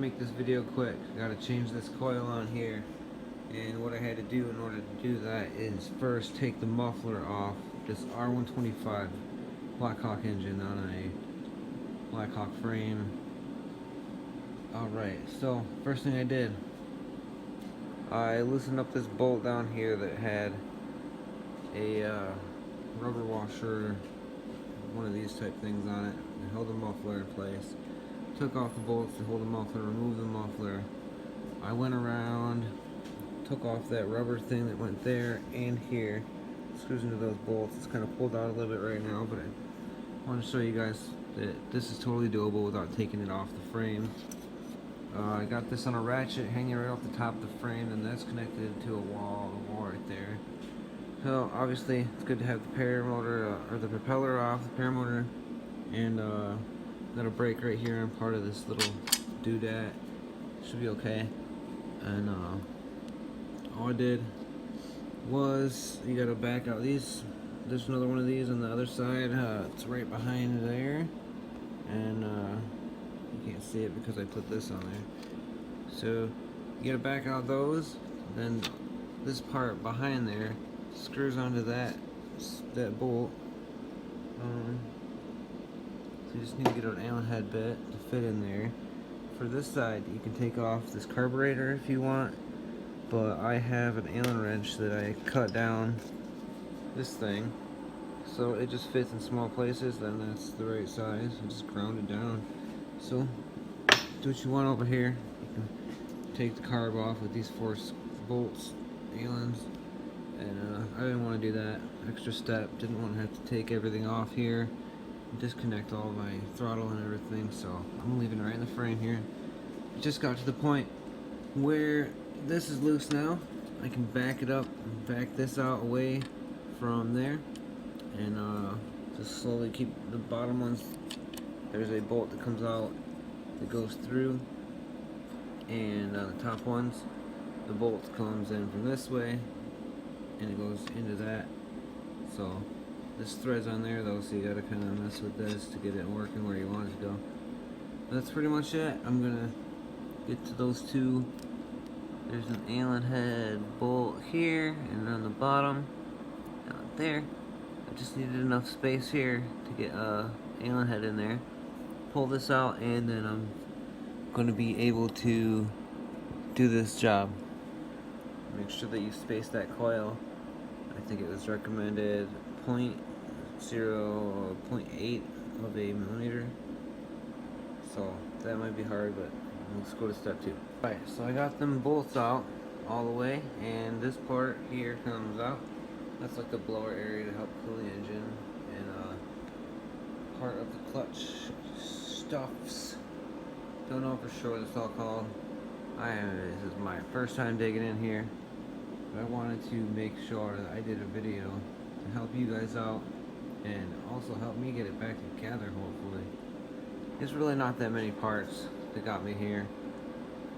make this video quick. I gotta change this coil on here, and what I had to do in order to do that is first take the muffler off this R125 Blackhawk engine on a Blackhawk frame. Alright, so first thing I did, I loosened up this bolt down here that had a rubber washer, one of these type things on it, and held the muffler in place. Took off the bolts to hold the muffler, removed the muffler. I went around, took off that rubber thing that went there and here, screws into those bolts. It's kind of pulled out a little bit right now, but I want to show you guys that this is totally doable without taking it off the frame. I got this on a ratchet hanging right off the top of the frame, and that's connected to a wall right there. So obviously it's good to have the paramotor or the propeller off, the paramotor, and got a brake right here on part of this little doodad. Should be okay. And all I did was, you gotta back out these. There's another one of these on the other side. It's right behind there, and you can't see it because I put this on there. So you gotta back out those. Then this part behind there screws onto that bolt. So you just need to get an Allen head bit to fit in there. For this side, you can take off this carburetor if you want, but I have an Allen wrench that I cut down this thing, so it just fits in small places. Then that's the right size. I just ground it down. So do what you want over here. You can take the carb off with these 4 bolts, Allens, and I didn't want to do that extra step. Didn't want to have to take everything off here, disconnect all my throttle and everything, so I'm leaving it right in the frame here. It just got to the point where this is loose now. I can back it up and back this out away from there, and just slowly keep the bottom ones. There's a bolt that comes out that goes through, and the top ones, the bolt comes in from this way and it goes into that. So this thread's on there though, so you gotta kind of mess with this to get it working where you want it to go. That's pretty much it. I'm gonna get to those two. There's an Allen head bolt here, and on the bottom, down there. I just needed enough space here to get Allen head in there. Pull this out, and then I'm gonna be able to do this job. Make sure that you space that coil. I think it was recommended 0.8 of a millimeter. So that might be hard, but let's go to step 2. Alright, so I got them bolts out all the way, and this part here comes out. That's like the blower area to help cool the engine, and part of the clutch stuffs. Don't know for sure what it's all called. This is my first time digging in here, but I wanted to make sure that I did a video to help you guys out and also help me get it back together, hopefully. There's really not that many parts that got me here.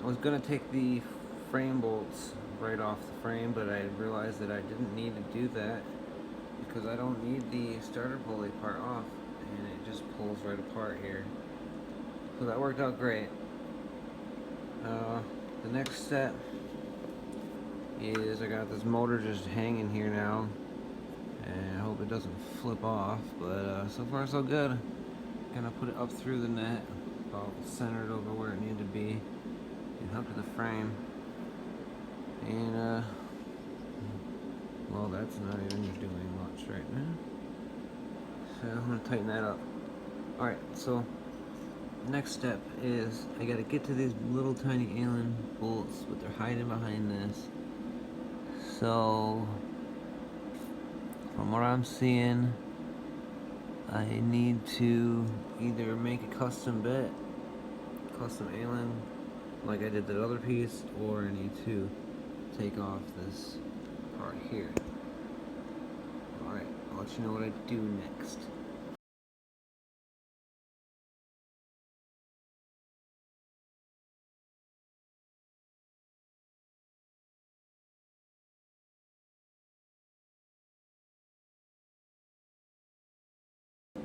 I was gonna take the frame bolts right off the frame, but I realized that I didn't need to do that because I don't need the starter pulley part off, and it just pulls right apart here. So that worked out great. The next step is I got this motor just hanging here now, and I hope it doesn't flip off, but so far so good. Gonna put it up through the net, about centered over where it needed to be, and hooked to the frame. And well, that's not even doing much right now, so I'm gonna tighten that up. Alright, so next step is I gotta get to these little tiny Allen bolts, but they're hiding behind this. So from what I'm seeing, I need to either make a custom bit, custom Allen, like I did that other piece, or I need to take off this part here. Alright, I'll let you know what I do next.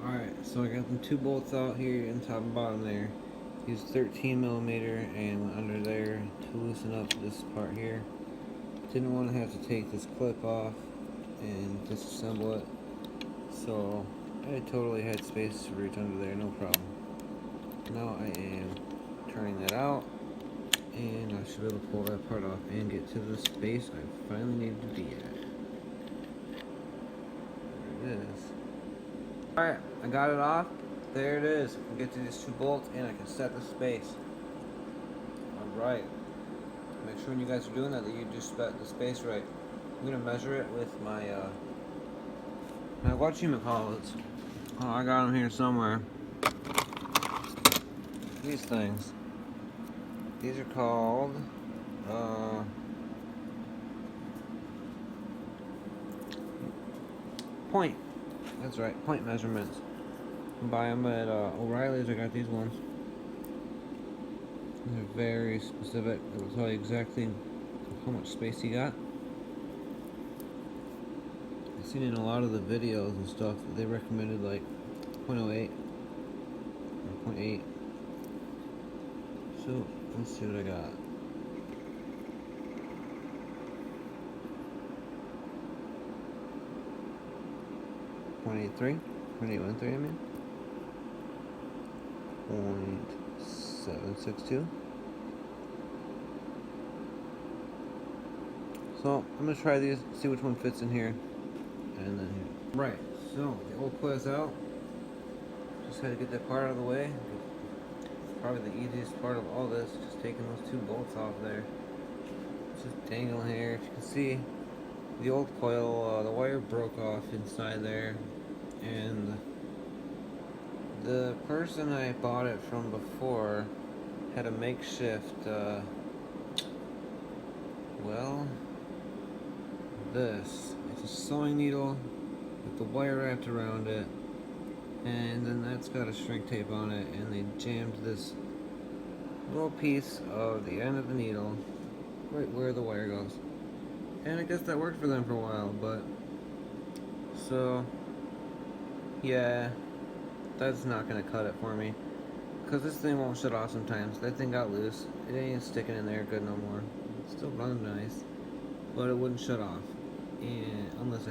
Alright, so I got them 2 bolts out here in top and bottom there. Used 13mm and went under there to loosen up this part here. Didn't want to have to take this clip off and disassemble it, so I totally had space to reach under there, no problem. Now I am turning that out, and I should be able to pull that part off and get to the space I finally needed to be at. There it is. Alright, I got it off. There it is. I can get to these 2 bolts and I can set the space. Alright. Make sure when you guys are doing that you do set the space right. I'm going to measure it with my whatchamacallits. Oh, I got them here somewhere. These things. These are called point. That's right, point measurements. You buy them at O'Reilly's. I got these ones. They're very specific. It will tell you exactly how much space you got. I've seen in a lot of the videos and stuff that they recommended like 0.08 or 0.8. So let's see what I got. .83, 0.813, I mean. 0.762. So I'm gonna try these, see which one fits in here, and then here. Right. So the old coil's out. Just had to get that part out of the way. Probably the easiest part of all this, just taking those 2 bolts off there. It's just dangling here. If you can see, the old coil, the wire broke off inside there, and the person I bought it from before had a makeshift, well, this. It's a sewing needle with the wire wrapped around it, and then that's got a shrink tape on it, and they jammed this little piece of the end of the needle right where the wire goes. And I guess that worked for them for a while, but so yeah, that's not gonna cut it for me, because this thing won't shut off sometimes. That thing got loose. It ain't sticking in there good no more. It's still running nice, but it wouldn't shut off, and unless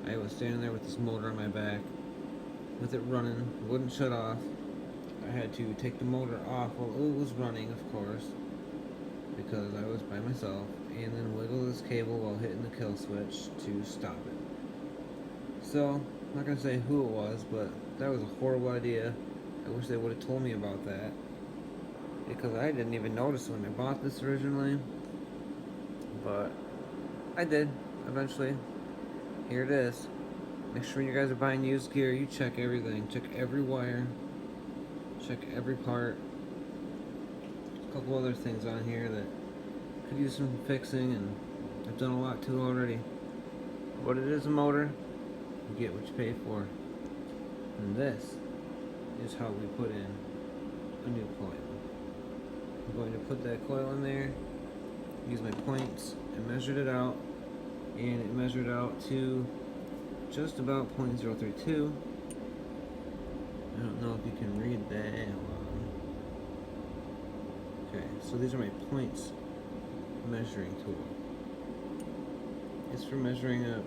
I was standing there with this motor on my back with it running, it wouldn't shut off. I had to take the motor off while it was running, of course, because I was by myself, and then wiggle this cable while hitting the kill switch to stop it. So, I'm not going to say who it was, but that was a horrible idea. I wish they would have told me about that, because I didn't even notice when I bought this originally, but I did, eventually. Here it is. Make sure when you guys are buying used gear, you check everything. Check every wire. Check every part. A couple other things on here that could use some fixing, and I've done a lot to it already. But it is a motor. You get what you pay for. And this is how we put in a new coil. I'm going to put that coil in there, use my points, and measured it out. And it measured out to just about 0.032. I don't know if you can read that. Okay, so these are my points measuring tool. It's for measuring a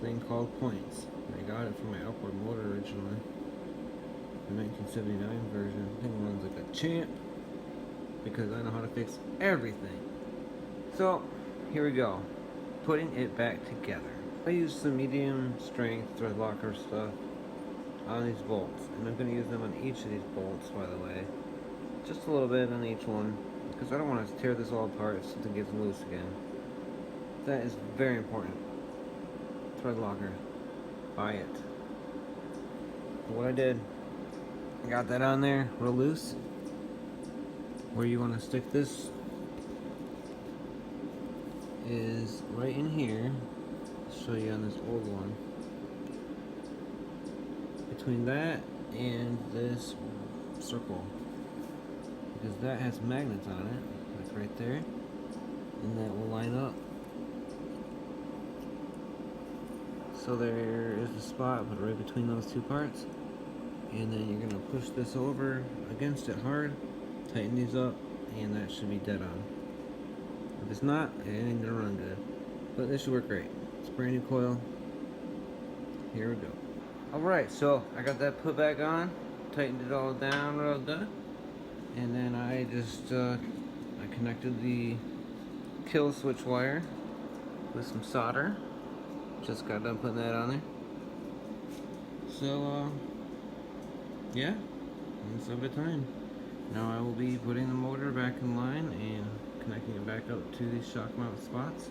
thing called points. I got it from my upward motor originally. The 1979 version. The thing runs like a champ, because I know how to fix everything. So, here we go. Putting it back together. I used some medium strength thread locker stuff on these bolts, and I'm going to use them on each of these bolts, by the way. Just a little bit on each one, because I don't want to tear this all apart if something gets loose again. That is very important. Thread locker. Buy it. But what I did, I got that on there real loose. Where you want to stick this is right in here. I'll show you on this old one. Between that and this circle, because that has magnets on it, like right there, and that will line up. So there is the spot, but right between those two parts, And then you're gonna push this over against it hard, tighten these up, and that should be dead on. If it's not, it ain't gonna run good. But this should work great. It's a brand new coil. Here we go. Alright, so I got that put back on, tightened it all down real good. And then I just I connected the kill switch wire with some solder. Just got done putting that on there. So yeah, it's a bit time. Now I will be putting the motor back in line and connecting it back up to these shock mount spots.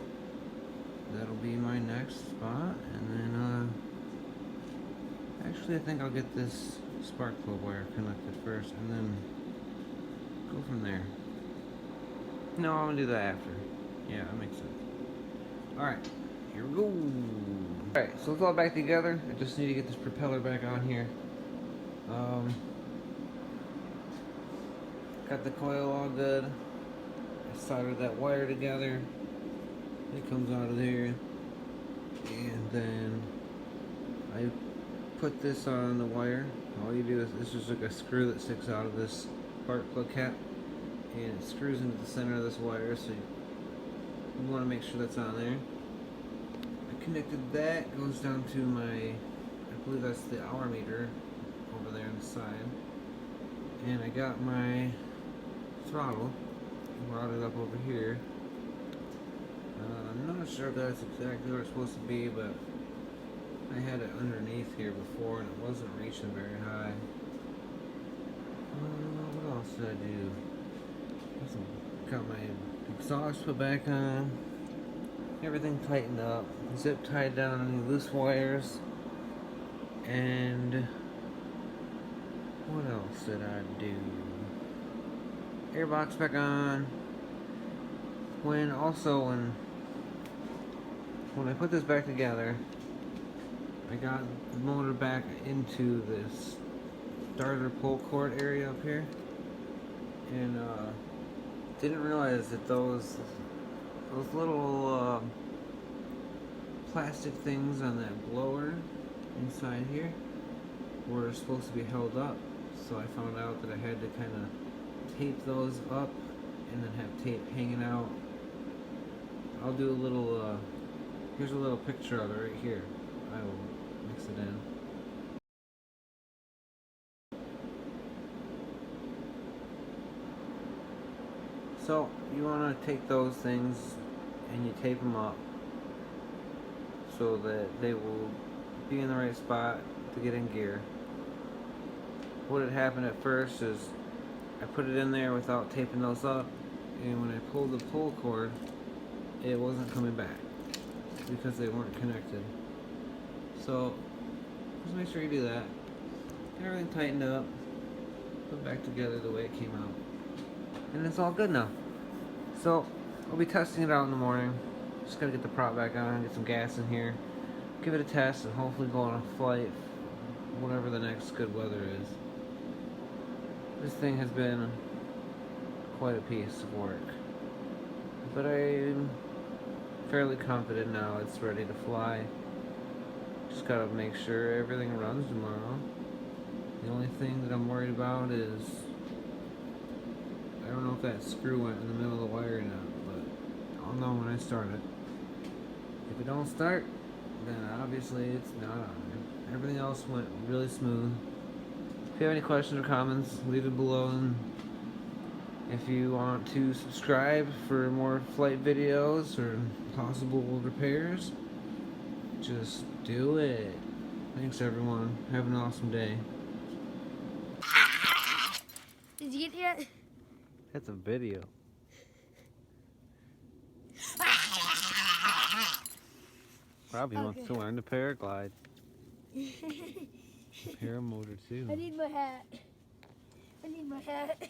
That'll be my next spot, and then actually I think I'll get this spark plug wire connected first and then go from there. No, I'm gonna do that after. Yeah, that makes sense. Alright, here we go. Alright, so it's all back together. I just need to get this propeller back on here. Got the coil all good. I soldered that wire together. It comes out of there. And then I put this on the wire. All you do is, this is like a screw that sticks out of this spark plug cap. And it screws into the center of this wire, so you want to make sure that's on there. I connected that, goes down to my, I believe that's the hour meter over there on the side. And I got my throttle routed up over here. I'm not sure if that's exactly where it's supposed to be, but I had it underneath here before and it wasn't reaching very high. What else did I do? Got my exhaust put back on. Everything tightened up. Zip tied down any loose wires. And what else did I do? Airbox back on. When I put this back together, I got the motor back into this starter pull cord area up here, and didn't realize that those little plastic things on that blower inside here were supposed to be held up. So I found out that I had to kind of tape those up and then have tape hanging out. I'll do a little, here's a little picture of it right here. I will mix it in. So you want to take those things and you tape them up so that they will be in the right spot to get in gear. What had happened at first is I put it in there without taping those up, and when I pulled the pull cord, it wasn't coming back because they weren't connected. So just make sure you do that. Get everything tightened up, put it back together the way it came out, and it's all good now. So I'll be testing it out in the morning. Just gotta get the prop back on, get some gas in here, give it a test, and hopefully go on a flight whatever the next good weather is. This thing has been quite a piece of work, but I'm fairly confident now it's ready to fly. Just gotta make sure everything runs tomorrow. The only thing that I'm worried about is I don't know if that screw went in the middle of the wire or not, but I'll know when I start it. If it don't start, then obviously it's not on there. Everything else went really smooth. If you have any questions or comments, leave it below. And if you want to subscribe for more flight videos or possible repairs, just do it. Thanks everyone. Have an awesome day. Did you get yet? That's a video. Robbie wants to learn to paraglide. Paramotor too. I need my hat. I need my hat.